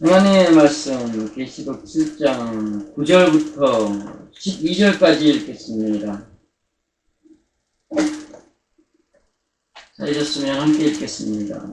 하나님의 말씀 계시록 7장 9절부터 12절까지 읽겠습니다. 자, 읽었으면 함께 읽겠습니다.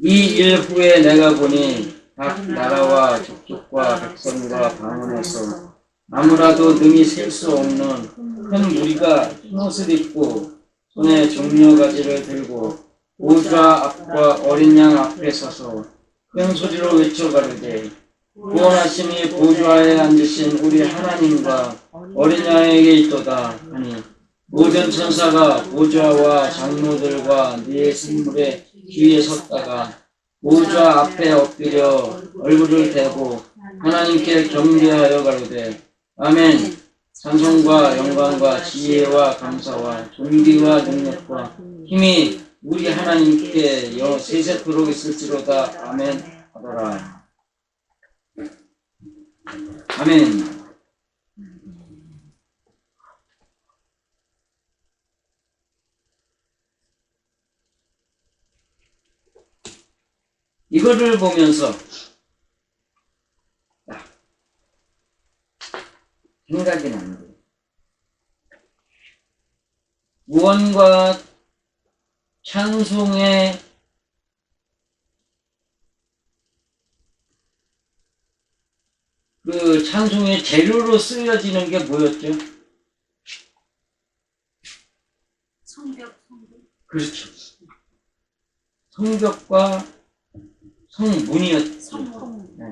이 일 후에 내가 보니 각 나라와 족속과 백성과 방언에서 아무라도 능히 셀 수 없는 큰 무리가 흰옷을 입고 손에 종려가지를 들고 보좌 앞과 어린 양 앞에 서서 큰 소리로 외쳐 가로되 구원하심이 보좌에 앉으신 우리 하나님과 어린 양에게 있도다 하니 모든 천사가 보좌와 장로들과 네 생물의 뒤에 섰다가 보좌 앞에 엎드려 얼굴을 대고 하나님께 경배하여 가로되 아멘. 찬송과 영광과 지혜와 감사와 존귀와 능력과 힘이 우리 하나님께 세세토록 있을지로다. 아멘 하더라. 아멘. 이거를 보면서 생각이 납니다. 구원과 찬송의 그 찬송의 재료로 쓰여지는 게 뭐였죠? 성벽. 그렇죠. 성벽과 성문이었죠. 성문. 네.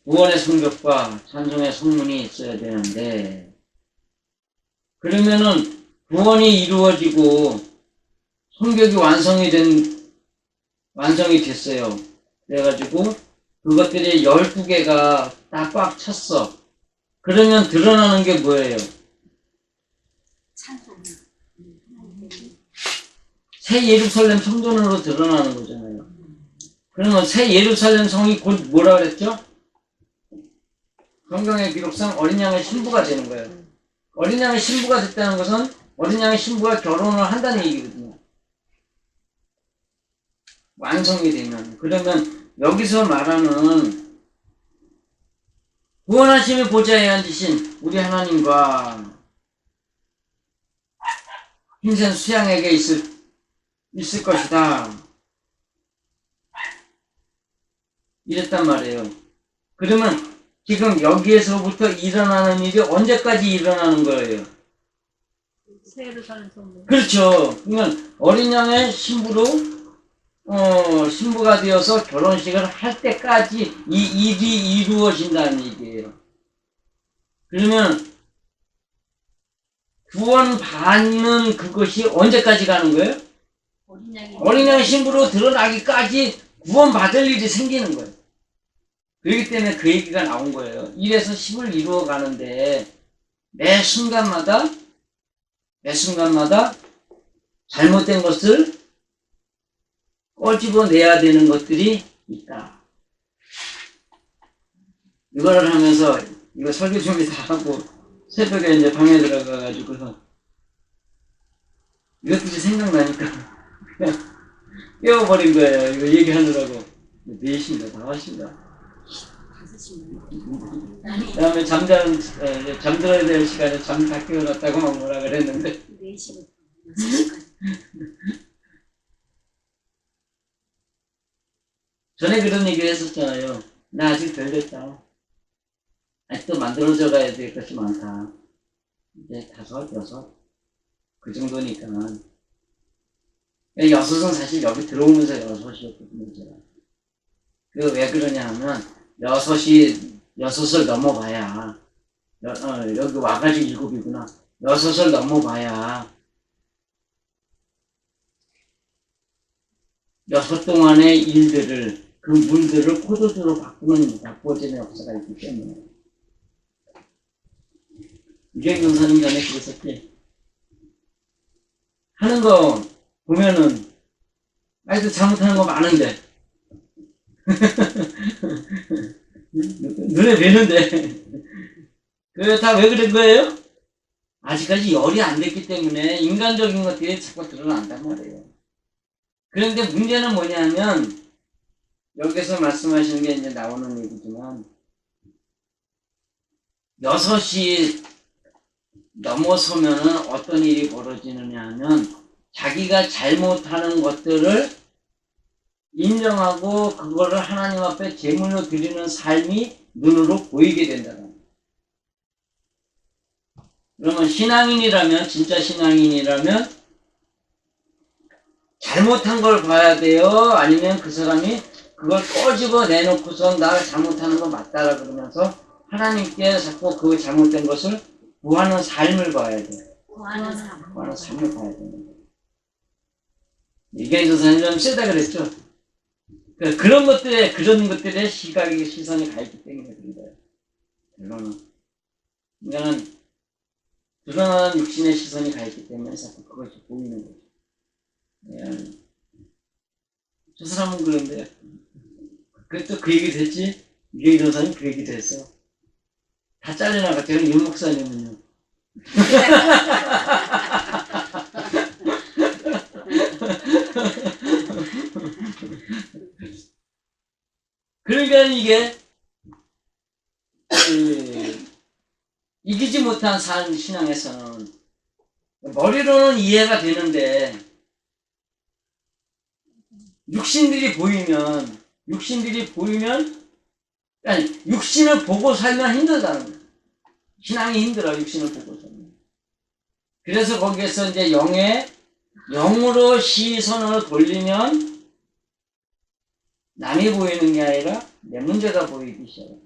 구원의 성벽과 찬송의 성문이 있어야 되는데, 그러면은 구원이 이루어지고 성벽이 완성이 됐어요. 그래가지고 그것들이 12개가 다 꽉 찼어. 그러면 드러나는 게 뭐예요? 찬송. 새 예루살렘 성전으로 드러나는 거잖아요. 그러면 새 예루살렘 성이 곧 뭐라 그랬죠? 성경의 기록상 어린 양의 신부가 되는 거예요. 어린 양의 신부가 됐다는 것은 어린 양의 신부가 결혼을 한다는 얘기거든요. 완성이 되면. 그러면 여기서 말하는 구원하심의 보좌에 앉으신 우리 하나님과 흰센 수양에게 있을 것이다. 이랬단 말이에요. 그러면 지금 여기에서부터 일어나는 일이 언제까지 일어나는 거예요? 새 예루살렘 성문. 그렇죠. 그러면 어린 양의 신부로 신부가 되어서 결혼식을 할 때까지 이 일이 이루어진다는 얘기예요. 그러면 구원받는 그것이 언제까지 가는 거예요? 어린 양의 신부로 드러나기까지 구원받을 일이 생기는 거예요. 그렇기 때문에 그 얘기가 나온 거예요. 1에서 10을 이루어 가는데 매 순간마다 잘못된 것을 꺼집어내야 되는 것들이 있다. 이거를 하면서 이거 설교 준비 다 하고 새벽에 이제 방에 들어가가지고서 이것들이 생각나니까 그냥 깨워버린 거예요. 이거 얘기하느라고 4시인가 5시인가. 그 다음에 잠들어야 될 시간에 잠 다 깨워놨다고 막 뭐라 그랬는데 4시부터 6시까지. 전에 그런 얘기를 했었잖아요. 나 아직 덜 됐다. 아직도 만들어져 가야 될 것이 많다. 이제 5, 6 그 정도니까. 6은 사실 여기 들어오면서 6이었거든요. 제가. 그 왜 그러냐 하면 6을 넘어봐야 여기 와가지고 7이구나. 6을 넘어봐야 6 동안의 일들을 그 물들을 포도주로 바꾸어지는 역사가 있기 때문에. 유경 전사님 전에 그랬었지. 하는 거 보면은 아직도 잘못하는 거 많은데 눈에 뵈는데 그게 다 왜 그런 거예요? 아직까지 열이 안 됐기 때문에 인간적인 것들이 자꾸 드러난단 말이에요. 그런데 문제는 뭐냐면 여기서 말씀하시는 게 이제 나오는 얘기지만 6시 넘어서면은 어떤 일이 벌어지느냐 하면 자기가 잘못하는 것들을 인정하고 그거를 하나님 앞에 제물로 드리는 삶이 눈으로 보이게 된다는 거예요. 그러면 신앙인이라면, 진짜 신앙인이라면 잘못한 걸 봐야 돼요? 아니면 그 사람이 그걸 꺼집어 내놓고서 나 잘못하는 거 맞다라 그러면서 하나님께 자꾸 그 잘못된 것을 구하는 삶을 봐야 돼요. 구하는 삶. 구하는 삶을 봐야 됩니다. 이게 조사님 좀 세다 그랬죠? 그런 것들에 시선이 가 있기 때문에 그런 거예요. 결론은. 그러니까는 드러나는 육신의 시선이 가 있기 때문에 자꾸 그것이 보이는 거죠. 저 사람은 그런데, 또 그 얘기도 했지? 이게 조사님 그 얘기도 했어. 다 잘려나갔대요. 윤 목사님은요. 그러니까 이게 이기지 못한 삶 신앙에서는 머리로는 이해가 되는데 육신들이 보이면 아니 육신을 보고 살면 힘들다는 거예요. 신앙이 힘들어 육신을 보고 살면. 그래서 거기에서 이제 영으로 시선을 돌리면 남이 보이는 게 아니라 내 문제가 보이기 시작해요.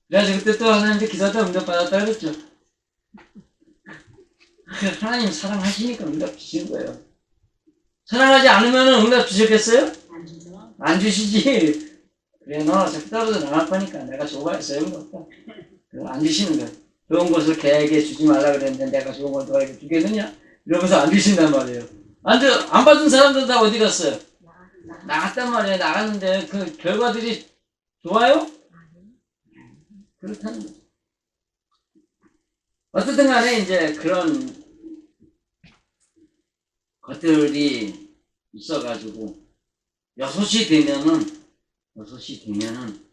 그래서 그때 또 하나님께 기도하다 응답받았다 그랬죠. 하나님 사랑하시니까 응답 주시는 거예요. 사랑하지 않으면 응답 주셨겠어요? 안 주시지. 그래 너 자꾸 떨어져 나갈 거니까 내가 줘봐야 소용없다. 안 주시는 거예요. 좋은 것을 걔에게 주지 말라 그랬는데 내가 좋은 걸 너에게 주겠느냐? 이러면서 안 주신단 말이에요. 안 받은 사람들 다 어디 갔어요? 나갔단 말이에요. 나갔는데 그 결과들이 좋아요? 그렇다는 거죠. 어쨌든 간에 이제 그런 것들이 있어가지고 6시 되면은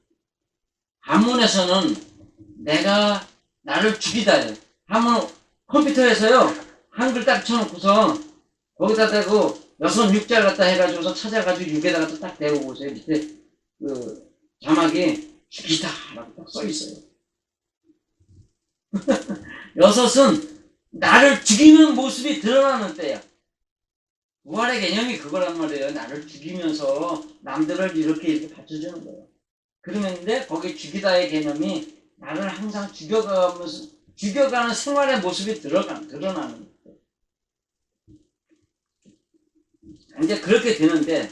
한문에서는 내가 나를 죽이다 해요. 한문 컴퓨터에서요 한글 딱 쳐놓고서 거기다 대고 6자 갖다 해가지고서 찾아가지고 6에다가 딱 대고 보세요. 밑에 그 자막이 죽이다 라고 딱 써있어요. 6은 나를 죽이는 모습이 드러나는 때야. 부활의 개념이 그거란 말이에요. 나를 죽이면서 남들을 이렇게 받쳐주는 거예요. 그러는데 거기 죽이다의 개념이 나를 항상 죽여가는 생활의 모습이 드러나는 거예요. 이제 그렇게 되는데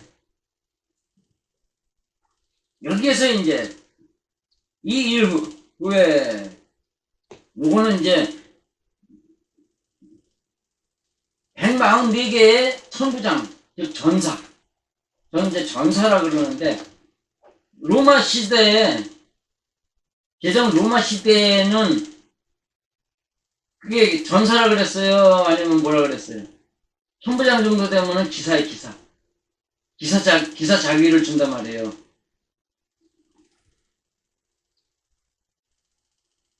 여기에서 이제 이 일 후에 요거는 이제 144개의 천부장, 즉 전사라 그러는데 로마 시대에 개정 로마 시대에는 그게 전사라 그랬어요? 아니면 뭐라 그랬어요? 천부장 정도 되면은 기사의 기사. 기사 자위를 준단 말이에요.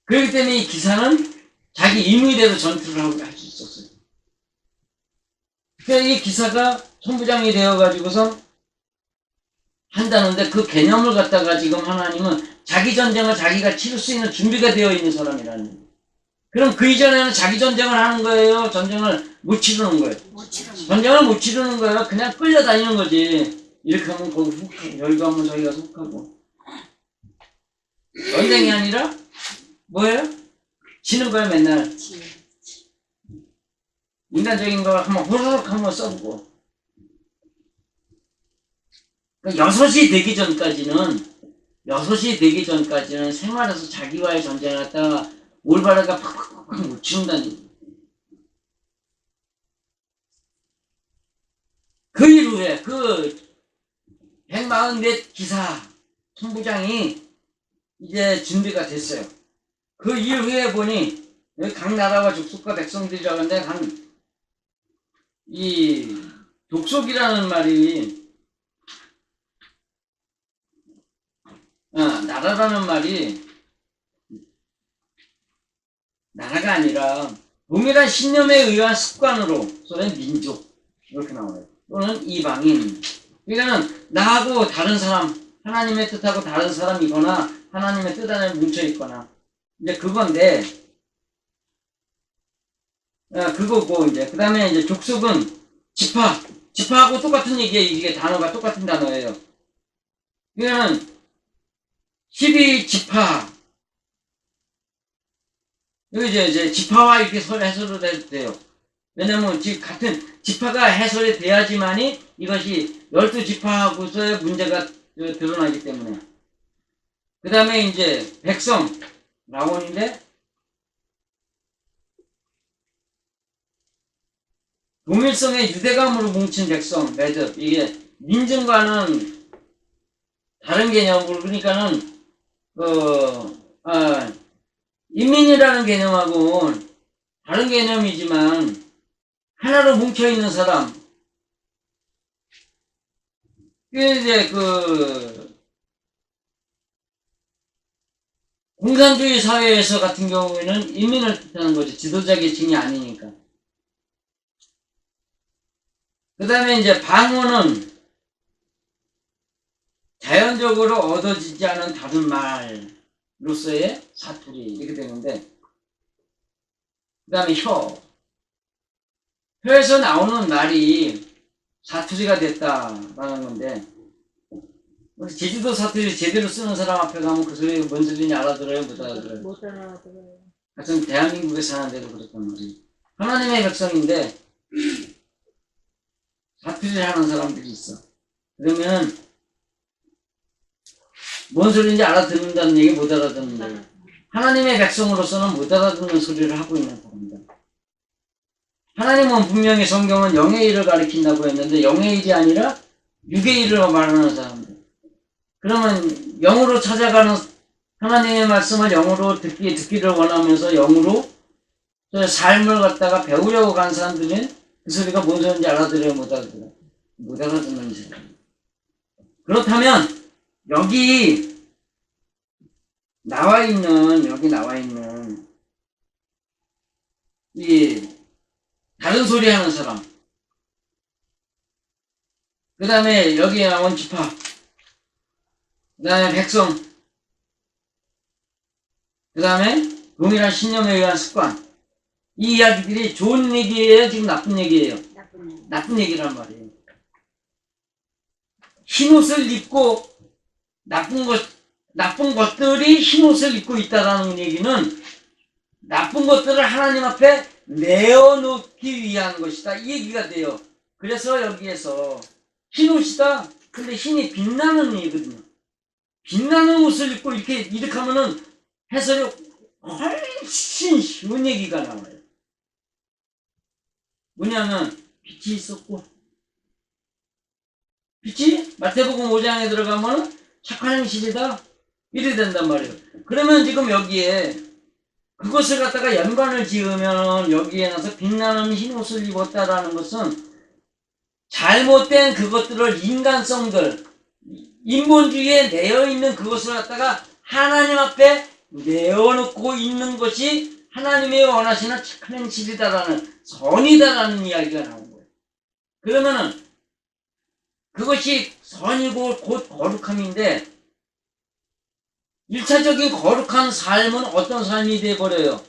그렇기 때문에 이 기사는 자기 임의대로 전투를 하고 할 수 있었어요. 그러니까 이 기사가 천부장이 되어가지고서 한다는데 그 개념을 갖다가 지금 하나님은 자기 전쟁을 자기가 치를 수 있는 준비가 되어 있는 사람이라는 거예요. 그럼 그 이전에는 자기 전쟁을 하는 거예요? 전쟁을 못 치르는 거예요? 전쟁을 못 치르는 거예요? 그냥 끌려다니는 거지. 이렇게 하면 거기 훅 하고 여기가 하면 저기 가서 훅 하고. 전쟁이 아니라 뭐예요? 치는 거예요 맨날. 인간적인 걸 한번 호로록 한번 써보고. 그러니까 6시 되기 전까지는 생활에서 자기와의 전쟁을 갖다가 올바르가 팍팍팍 못 치운다는 얘기예요. 그 이후에 그 144 기사 총부장이 이제 준비가 됐어요. 그 이후에 보니 각 나라와 족속과 백성들이라고 하는데 이 족속이라는 말이 나라라는 말이 나라가 아니라 동일한 신념에 의한 습관으로서의 민족 이렇게 나와요. 또는 이방인. 그러니까는 나하고 다른 사람, 하나님의 뜻하고 다른 사람이거나 하나님의 뜻 안에 뭉쳐 있거나 이제 그건데 그거고 이제 그다음에 이제 족속은 지파하고 똑같은 얘기예요. 이게 단어가 똑같은 단어예요. 그러니까는 12지파 여기 이제 지파와 이렇게 해설을 해도 돼요. 왜냐면 같은 지파가 해설이 돼야지만이 이것이 12지파하고서의 문제가 드러나기 때문에. 그 다음에 이제 백성 라원인데 동일성의 유대감으로 뭉친 백성 매듭 이게 민중과는 다른 개념으로 그러니까는 인민이라는 개념하고 다른 개념이지만 하나로 뭉쳐있는 사람. 이제 공산주의 사회에서 같은 경우에는 인민을 뜻하는 거죠. 지도자 계층이 아니니까. 그 다음에 이제 방언은 자연적으로 얻어지지 않은 다른 말로서의 사투리 이렇게 되는데 그 다음에 혀에서 나오는 말이 사투리가 됐다라는 건데 우리 제주도 사투리 제대로 쓰는 사람 앞에 가면 그 소리 뭔 소리인지 알아들어요? 못 알아들어요? 못 알아들어요. 하여튼 대한민국에 사는데도 그렇단 말이에요. 하나님의 백성인데 사투리를 하는 사람들이 있어. 그러면 뭔 소리인지 알아듣는다는 얘기 못 알아듣는 얘기. 하나님의 백성으로서는 못 알아듣는 소리를 하고 있는 사람들. 하나님은 분명히 성경은 영의 일을 가리킨다고 했는데 영의 일이 아니라 육의 일을 말하는 사람들. 그러면 영으로 찾아가는 하나님의 말씀을 영으로 듣기를 원하면서 영으로 삶을 갖다가 배우려고 간 사람들은 그 소리가 뭔 소리인지 알아들어요? 못 알아들어요? 못 알아듣는 사람. 그렇다면 여기 나와 있는 이 다른 소리 하는 사람 그 다음에 여기에 나온 지파 그 다음에 백성 그 다음에 동일한 신념에 의한 습관 이 이야기들이 좋은 얘기예요? 지금 나쁜 얘기예요? 나쁜 얘기란 말이에요. 흰옷을 입고 나쁜 것들이 흰옷을 입고 있다라는 얘기는 나쁜 것들을 하나님 앞에 내어놓기 위한 것이다. 이 얘기가 돼요. 그래서 여기에서 흰옷이다. 근데 흰이 빛나는 얘기거든요. 빛나는 옷을 입고 이렇게 하면은 해설이 훨씬 쉬운 얘기가 나와요. 뭐냐면 빛이 있었고 빛이 마태복음 5장에 들어가면 착한 행실이다 이래 된단 말이에요. 그러면 지금 여기에 그것을 갖다가 연관을 지으면 여기에 나서 빛나는 흰 옷을 입었다라는 것은 잘못된 그것들을 인간성들 인본주의에 내어있는 그것을 갖다가 하나님 앞에 내어놓고 있는 것이 하나님의 원하시는 착한 행실이다라는 선이다라는 이야기가 나온 거예요. 그러면은 그것이 선이고 곧 거룩함인데 1차적인 거룩한 삶은 어떤 삶이 되어버려요?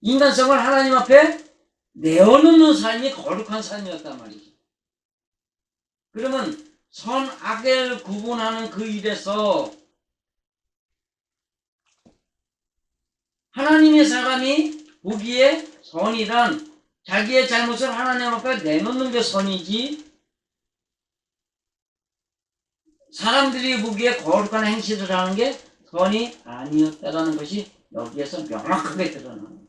인간성을 하나님 앞에 내어놓는 삶이 거룩한 삶이었단 말이죠. 그러면 선, 악을 구분하는 그 일에서 하나님의 사람이 보기에 선이란 자기의 잘못을 하나님 앞에 내놓는 게 선이지 사람들이 보기에 거룩한 행실을 하는 게 선이 아니었다라는 것이 여기에서 명확하게 드러나는 거예요.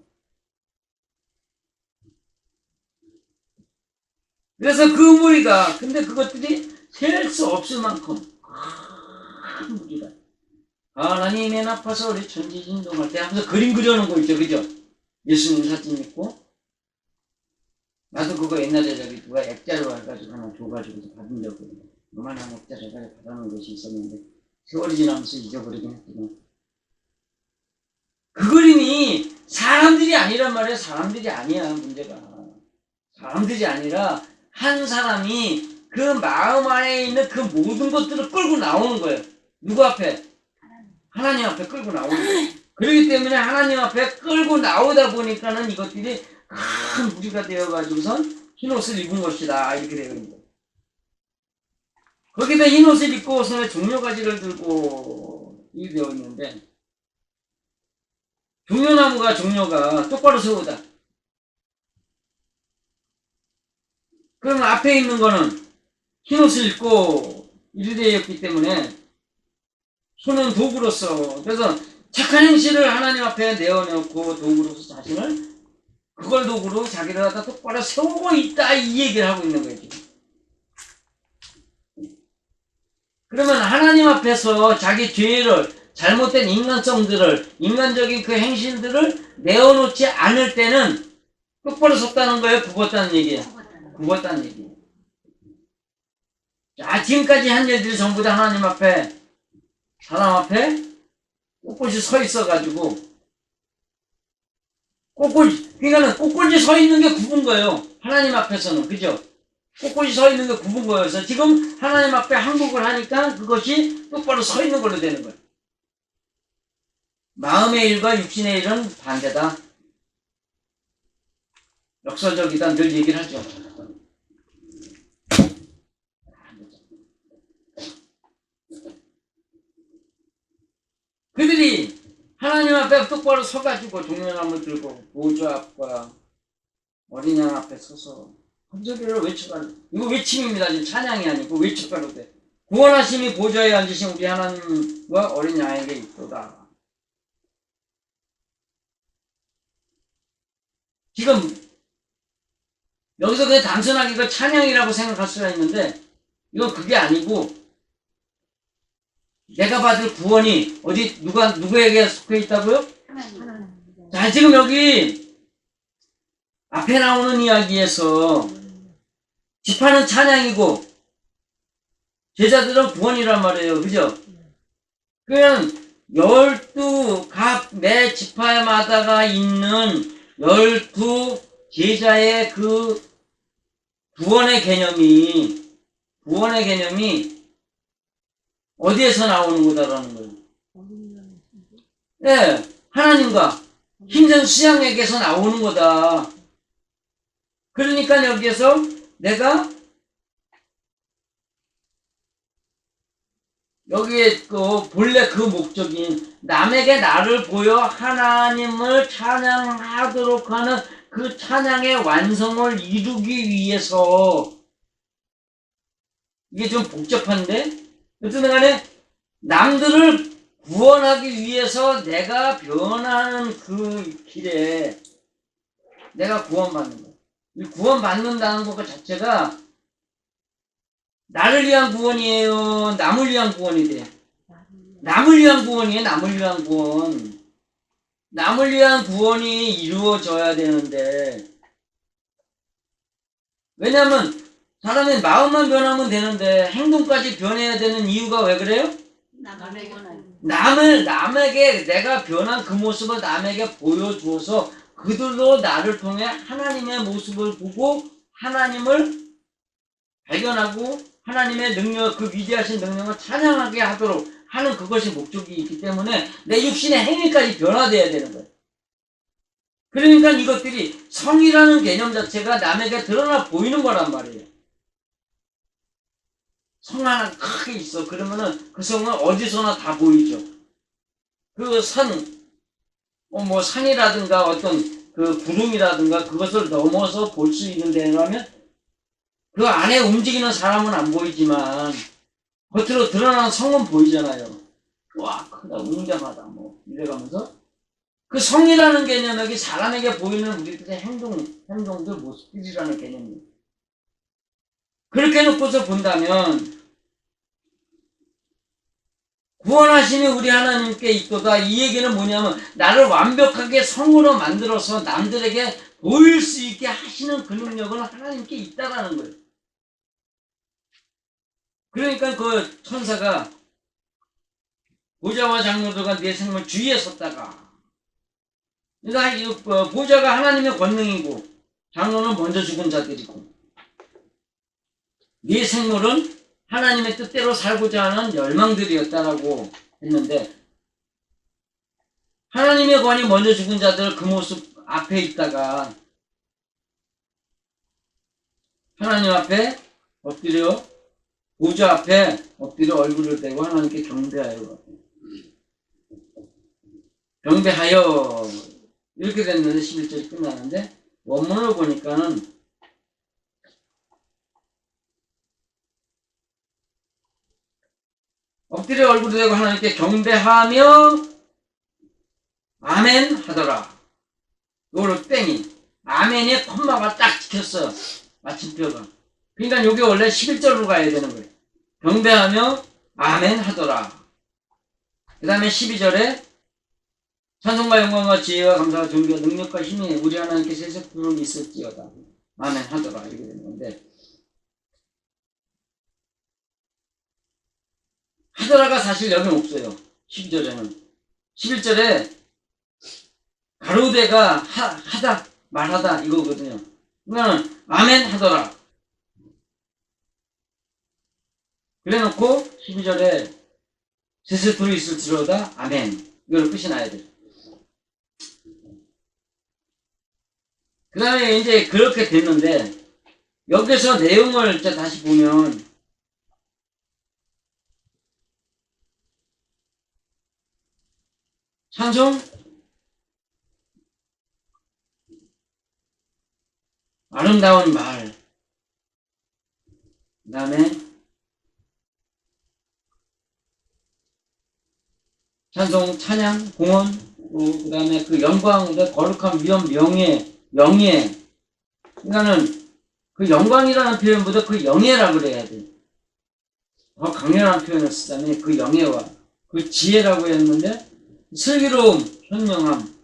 그래서 그 무리가 근데 그것들이 셀 수 없을 만큼 큰 무리가 하나님의 나빠서 우리 천지진동할 때 하면서 그림 그려놓은 거 있죠, 그죠? 예수님 사진 있고 나도 그거 옛날에 저기 누가 액자로 해가지고 하나 줘가지고 받은 적이 있는데 요만한 억짜리가 받아놓은 것이 있었는데 세월이 지나면서 잊어버리긴 했지만 그 그림이 사람들이 아니란 말이에요. 사람들이 아니야 문제가. 사람들이 아니라 한 사람이 그 마음 안에 있는 그 모든 것들을 끌고 나오는 거예요. 누구 앞에? 하나님 앞에 끌고 나오는 거예요. 그렇기 때문에 하나님 앞에 끌고 나오다 보니까는 이것들이 큰 무리가 되어가지고선 흰옷을 입은 것이다 이렇게 되어 있는 거예요. 거기다 흰옷을 입고 손에 종려가지를 들고 이렇게 되어 있는데 종려나무가 종려가 똑바로 서우다. 그럼 앞에 있는 거는 흰옷을 입고 이렇게 되어 있기 때문에 손은 도구로서 그래서 착한 행실을 하나님 앞에 내어놓고 도구로서 자신을 그걸 도구로 자기를 갖다 똑바로 세우고 있다 이 얘기를 하고 있는 거예요. 지금. 그러면 하나님 앞에서 자기 죄를 잘못된 인간성들을 인간적인 그 행실들을 내어놓지 않을 때는 똑바로 섰다는 거예요? 굽었다는 얘기예요? 굽었다는 얘기예요. 자, 지금까지 한 일들이 전부 다 하나님 앞에 사람 앞에 꼿꼿이 서 있어가지고 그러니까는 꼿꼿이 서 있는 게 굽은 거예요. 하나님 앞에서는 그죠? 꼿꼿이 서 있는 게 굽은 거여서 지금 하나님 앞에 항복을 하니까 그것이 똑바로 서 있는 걸로 되는 거예요. 마음의 일과 육신의 일은 반대다. 역설적이다 늘 얘기를 하죠. 그들이 하나님 앞에 똑바로 서가지고 종려나무 들고 보좌 앞과 어린 양 앞에 서서 한소리를 외쳐가는 이거 외침입니다. 지금 찬양이 아니고 외쳐가는 돼. 구원하심이 보좌에 앉으신 우리 하나님과 어린 양에게 있도다. 지금 여기서 그냥 단순하게 이거 찬양이라고 생각할 수가 있는데 이건 그게 아니고 내가 받을 구원이 어디 누구에게 속해 있다고요? 자, 지금 여기 앞에 나오는 이야기에서 지파는 찬양이고 제자들은 구원이란 말이에요. 그죠? 그냥 12 각 매 지파마다가 있는 12 제자의 그 구원의 개념이 어디에서 나오는 거다라는 거예요. 네, 하나님과 힘든 수양에게서 나오는 거다. 그러니까 여기에서 내가 여기에 그 본래 그 목적인 남에게 나를 보여 하나님을 찬양하도록 하는 그 찬양의 완성을 이루기 위해서 이게 좀 복잡한데 어쨌든 간에 남들을 구원하기 위해서 내가 변하는 그 길에 내가 구원받는 거야. 이 구원받는다는 것 자체가 나를 위한 구원이에요? 남을 위한 구원이 돼? 남을 위한 구원이에요? 남을 위한 구원. 남을 위한 구원이 이루어져야 되는데 왜냐면 사람의 마음만 변하면 되는데 행동까지 변해야 되는 이유가 왜 그래요? 남에게 내가 변한 그 모습을 남에게 보여주어서 그들로 나를 통해 하나님의 모습을 보고 하나님을 발견하고 하나님의 능력, 그 위대하신 능력을 찬양하게 하도록 하는 그것이 목적이 있기 때문에 내 육신의 행위까지 변화되어야 되는 거예요. 그러니까 이것들이 성이라는 개념 자체가 남에게 드러나 보이는 거란 말이에요. 성 하나 크게 있어. 그러면은 그 성은 어디서나 다 보이죠. 그 뭐 산이라든가 어떤 그 구름이라든가 그것을 넘어서 볼 수 있는 데라면 그 안에 움직이는 사람은 안 보이지만 겉으로 드러나는 성은 보이잖아요. 와, 크다, 웅장하다, 뭐 이래가면서 그 성이라는 개념이 사람에게 보이는 우리들의 행동들, 모습들이라는 개념이에요. 그렇게 놓고서 본다면 구원하심이 우리 하나님께 있도다. 이 얘기는 뭐냐면 나를 완벽하게 성으로 만들어서 남들에게 보일 수 있게 하시는 그 능력은 하나님께 있다라는 거예요. 그러니까 그 천사가 보좌와 장로들과 네 생물 주위에 섰다가, 그러니까 이 보좌가 하나님의 권능이고 장로는 먼저 죽은 자들이고 네 생물은 하나님의 뜻대로 살고자 하는 열망들이었다라고 했는데, 하나님의 권이 먼저 죽은 자들 그 모습 앞에 있다가 하나님 앞에 엎드려, 보좌 앞에 엎드려 얼굴을 대고 하나님께 경배하여 이렇게 됐는데 11절이 끝나는데, 원문을 보니까는 엎드려 얼굴을 대고 하나님께 경배하며 아멘 하더라. 이걸로 땡이 아멘의 콤마가 딱 찍혔어. 마침표가. 그러니까 이게 원래 11절로 가야 되는 거예요. 경배하며 아멘 하더라. 그 다음에 12절에 찬송과 영광과 지혜와 감사와 존귀와 능력과 힘이 우리 하나님께 세세토록 있을지어다. 아멘 하더라. 이렇게 되는 건데, 하더라가 사실 여기는 없어요. 12절에는. 11절에 가로대가 하다, 말하다 이거거든요. 그러니까 아멘 하더라. 그래놓고 12절에 세세토록 있을지어다. 아멘. 이걸 끝이 나야 돼요. 그 다음에 이제 그렇게 됐는데, 여기서 내용을 이제 다시 보면, 찬송, 아름다운 말, 그 다음에 찬송, 찬양, 공헌, 그 다음에 그 영광, 거룩한 위엄, 영예. 그러니까는 그 영광이라는 표현보다 그 영예라 그래야 돼. 더 강렬한 표현을 쓰자면 그 영예와 그 지혜라고 했는데, 슬기로움, 현명함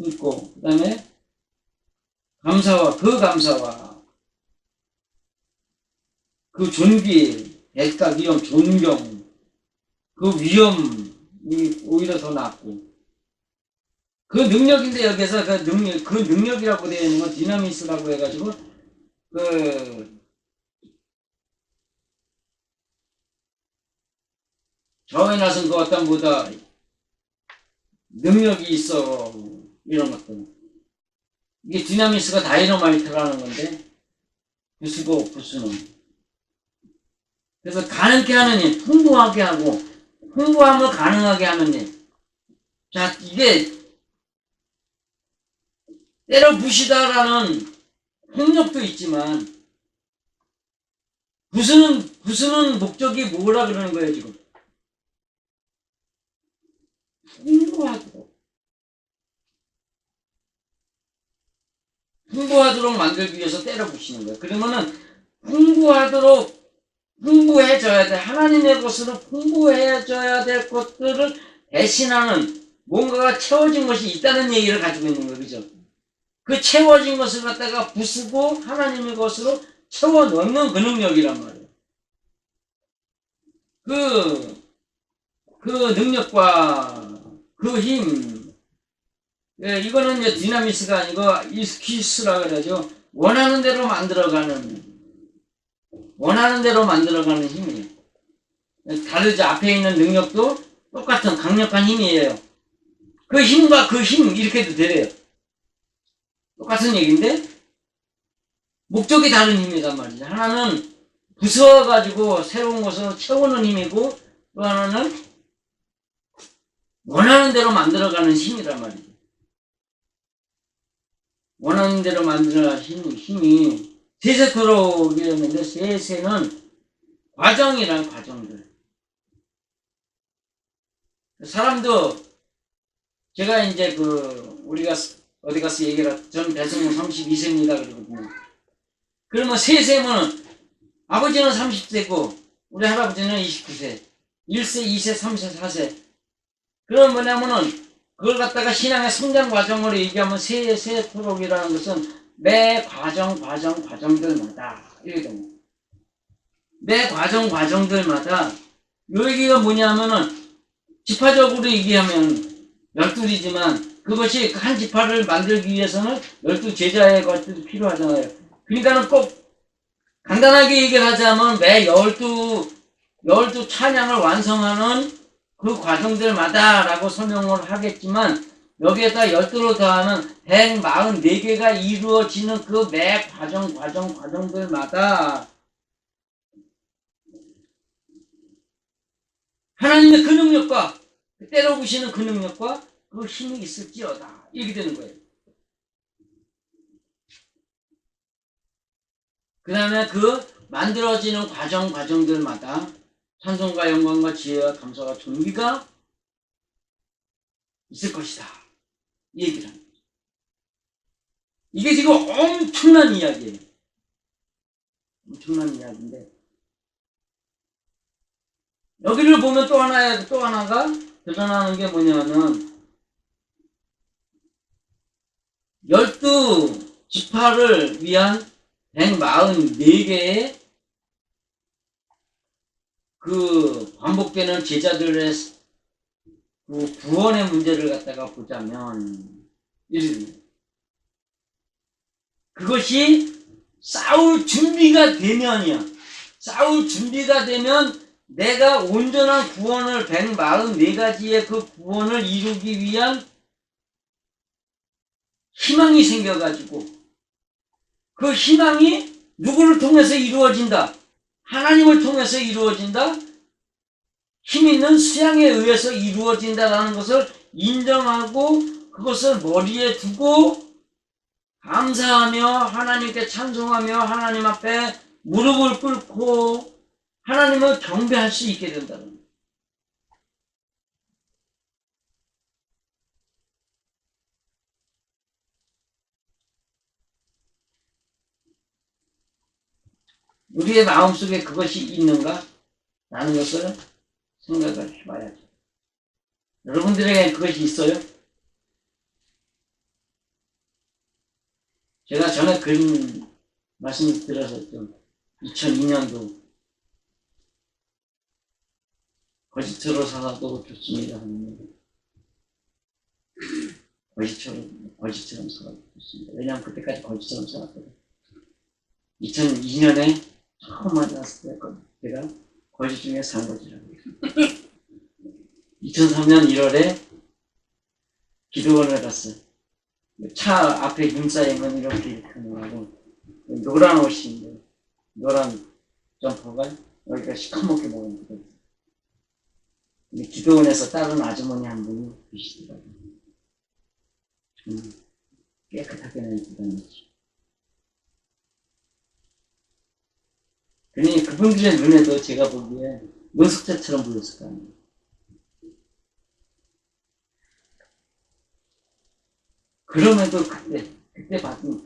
있고, 그 다음에 감사와 그 존귀, 대가, 위엄, 존경, 그 위엄이 오히려 더 낫고, 그 능력인데 여기서 그 능력이라고 되어 있는 건 디나미스라고 해가지고, 저에 나선 그 어떤 보다 능력이 있어, 이런 것들. 이게 디나미스가 다이너마이트라는 건데, 부수고 부수는. 그래서 가능케 하는 일, 풍부하게 하고, 풍부함을 가능하게 하는 일. 자, 이게 때려 부시다라는 폭력도 있지만, 부수는 목적이 뭐라 그러는 거예요, 지금? 풍부하도록 만들기 위해서 때려 부시는 거예요. 그러면은, 풍부해져야 돼. 하나님의 것으로 풍부해져야 될 것들을 대신하는 뭔가가 채워진 것이 있다는 얘기를 가지고 있는 거예요. 그죠? 그 채워진 것을 갖다가 부수고 하나님의 것으로 채워 넣는 그 능력이란 말이에요. 그 능력과 그 힘, 이거는 이제 디나미스가 아니고 이스키스라 그러죠. 원하는 대로 만들어가는 힘이에요. 다르죠. 앞에 있는 능력도 똑같은 강력한 힘이에요. 그 힘과 그 힘 이렇게도 되래요. 똑같은 얘기인데 목적이 다른 힘이란 말이죠. 하나는 부숴가지고 새로운 것으로 채우는 힘이고, 또 하나는 원하는 대로 만들어가는 힘이란 말이죠. 원하는 대로 만들어가는 힘이 세세토록 이랬는데, 세세는 과정이란 과정들. 사람도, 제가 이제 우리가 어디 가서 얘기를 하죠. 전 배성룡 32세입니다. 그러거든요. 그러면 세세면 아버지는 30세고, 우리 할아버지는 29세. 1세, 2세, 3세, 4세. 그럼 뭐냐면은, 그걸 갖다가 신앙의 성장 과정으로 얘기하면 세세토록이라는 것은 매 과정들마다 이렇게 됩니다. 매 과정들마다 요 얘기가 뭐냐면은 지파적으로 얘기하면 12이지만 그것이 한 지파를 만들기 위해서는 12제자의 것들이 필요하잖아요. 그러니까는 꼭 간단하게 얘기를 하자면 매 12 찬양을 완성하는 그 과정들마다라고 설명을 하겠지만 여기에다 12로 더하면 144개가 이루어지는 그 매 과정들마다 하나님의 그 능력과 때려 부시는 그 능력과 그 힘이 있을지어다 이렇게 되는 거예요. 그 다음에 그 만들어지는 과정들마다 찬송과 영광과 지혜와 감사와 존귀가 있을 것이다 이 얘기를 합니다. 이게 지금 엄청난 이야기예요. 엄청난 이야기인데 여기를 보면 또 하나가 드러나는 게 뭐냐면 12지파를 위한 144개의 그 반복되는 제자들의 그 구원의 문제를 갖다가 보자면 이렇게 그것이 싸울 준비가 되면이야. 싸울 준비가 되면 내가 온전한 구원을 144가지의 그 구원을 이루기 위한 희망이 생겨가지고 그 희망이 누구를 통해서 이루어진다? 하나님을 통해서 이루어진다? 힘 있는 수양에 의해서 이루어진다라는 것을 인정하고 그것을 머리에 두고 감사하며 하나님께 찬송하며 하나님 앞에 무릎을 꿇고 하나님을 경배할 수 있게 된다는 거예요. 우리의 마음속에 그것이 있는가? 라는 것을 생각을 해봐야죠. 여러분들에게 그것이 있어요? 제가 전에 그런 말씀 드렸었죠. 2002년도 거짓으로 살아도 좋습니다. 거짓처럼 살아도 좋습니다. 왜냐하면 그때까지 거짓처럼 살았거든요. 2002년에 처음 만났을 때 제가 거짓 중에 산 거지라고. 2003년 1월에 기도원을 갔어요. 차 앞에 눈 쌓이면 이렇게 하는 거고 노란 옷인데 노란 점퍼가 여기가 시커멓게 보이는 거예요. 기도원에서 다른 아주머니 한 분이 계시더라고요. 깨끗하게 낸 기도원이지. 그러니 그분들의 눈에도 제가 보기에 노숙자처럼 보였을 거 아니에요. 그럼에도 그때 받은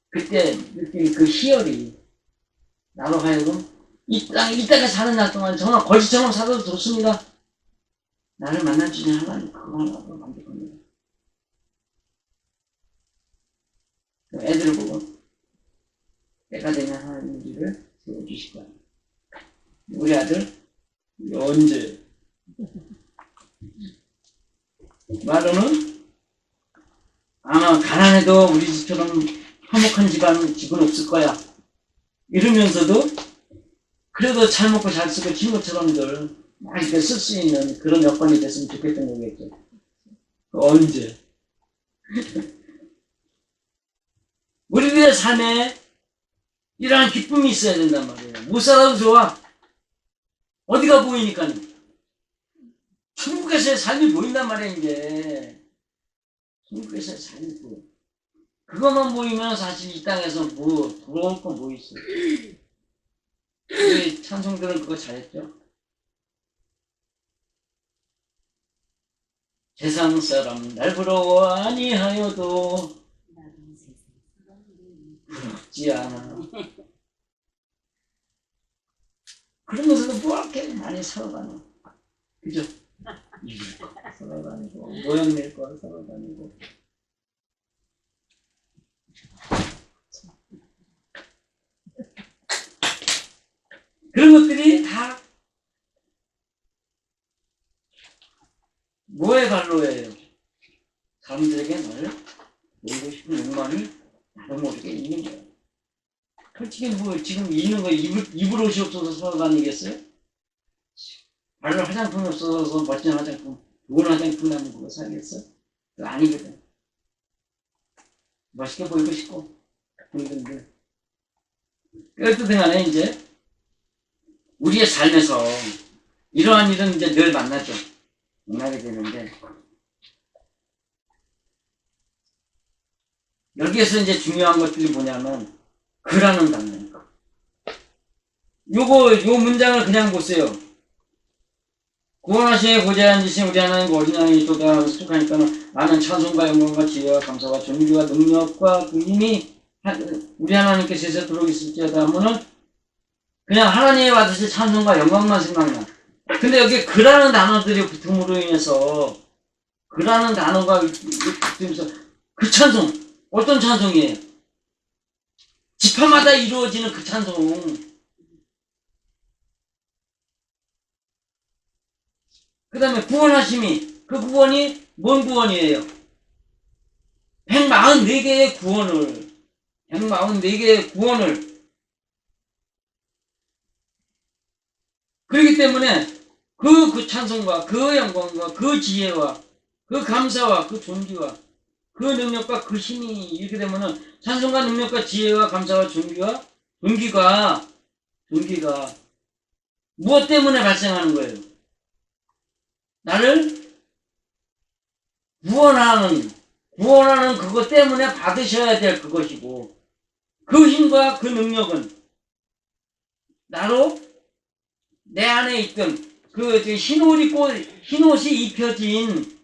그때 느낀 그 희열이 나로 하여금 이 땅에 사는 날 동안 정말 거짓처럼 살아도 좋습니다. 나를 만난 주님 하나님 그거 하나도 만들 겁니다. 애들을 보고 때가 되면 하나님 우리를 세워주실 거야. 우리 아들 언제 말로는 아마 가난해도 우리 집처럼 화목한 집은 없을 거야. 이러면서도 그래도 잘 먹고 잘 쓰고 친구처럼들 막 이렇게 쓸 수 있는 그런 여건이 됐으면 좋겠던 거겠죠. 언제? 우리들의 삶에 이러한 기쁨이 있어야 된단 말이에요. 못 살아도 좋아. 어디가 보이니까 천국에서의 삶이 보인단 말이에요. 이제 천국에서의 삶이 보여. 그것만 보이면 사실 이 땅에서 뭐 부러울 거 뭐 있어요. 우리 찬송들은 그거 잘했죠. 세상 사람 날 부러워 아니하여도 부럽지 않아. 그러면서도 뭐 이렇게 많이 살아가는, 그죠? 이길 거 살아다니고 모형 낼 거 살아다니고. 그런 것들이 다 뭐의 발로예요? 사람들에게 나를 보이고 싶은 욕망이 나도 모르게 있는 거예요. 솔직히 뭐 지금 있는 거 입을 옷이 없어서 사러 다니겠어요? 발로 화장품이 없어서 멋진 화장품, 좋은 화장품 나면 그거 사겠어? 그거 아니거든. 멋있게 보이고 싶고 그런데 어쨌든 간에 이제 우리의 삶에서 이러한 일은 이제 늘 만나게 되는데 여기에서 이제 중요한 것들이 뭐냐면 그라는 단어입니다. 요 문장을 그냥 보세요. 구원하시에 고자에 앉으신 우리 하나님 어린 양이 또다 수축하니까 나는 찬송과 영광과 지혜와 감사와 존귀와 능력과 그 힘이 우리 하나님께 세세토록 있을지어다 하면은 그냥 하나님의 받으실 찬송과 영광만 생각나. 근데 여기 그라는 단어들이 붙음으로 인해서 그라는 단어가 붙으면서 그 찬송 어떤 찬송이에요? 지파마다 이루어지는 그 찬송. 그 다음에 구원하심이 그 구원이 뭔 구원이에요? 144개의 구원을 그렇기 때문에 그 찬송과 그 영광과 그 지혜와 그 감사와 그 존귀와 그 능력과 그 힘이 이렇게 되면은 찬송과 능력과 지혜와 감사와 존귀가 무엇 때문에 발생하는 거예요? 나를 구원하는 그것 때문에 받으셔야 될 그것이고 그 힘과 그 능력은 나로 내 안에 있던 그 흰옷이 입혀진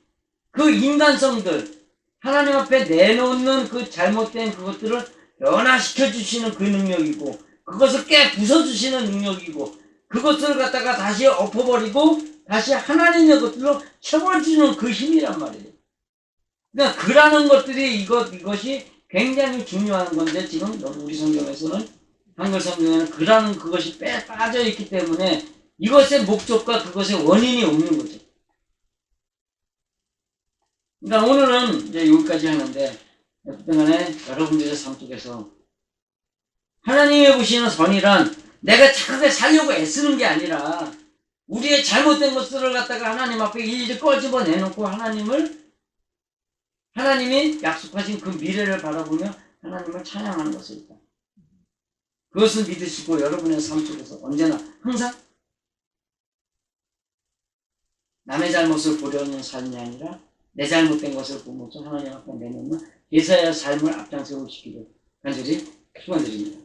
그 인간성들 하나님 앞에 내놓는 그 잘못된 그것들을 변화시켜 주시는 그 능력이고 그것을 부숴주시는 능력이고 그것을 갖다가 다시 엎어버리고 다시 하나님의 것들로 채워주는 그 힘이란 말이에요. 그러니까 그라는 것들이 이것이 굉장히 중요한 건데 지금 우리 성경에서는 한글 성경에는 그라는 그것이 빠져 있기 때문에 이것의 목적과 그것의 원인이 없는 거죠. 그러니까 오늘은 이제 여기까지 하는데 어쨌든 간에 여러분들의 삶 속에서 하나님이 보시는 선이란 내가 착하게 살려고 애쓰는 게 아니라 우리의 잘못된 것들을 갖다가 하나님 앞에 일일이 꺼집어 내놓고 하나님이 약속하신 그 미래를 바라보며 하나님을 찬양하는 것입니다. 그것을 믿으시고 여러분의 삶 속에서 언제나 항상 남의 잘못을 보려는 삶이 아니라 내 잘못된 것을 보면서 하나님 앞에 내놓는 예사야 삶을 앞장세우시기를 간절히 축원드립니다.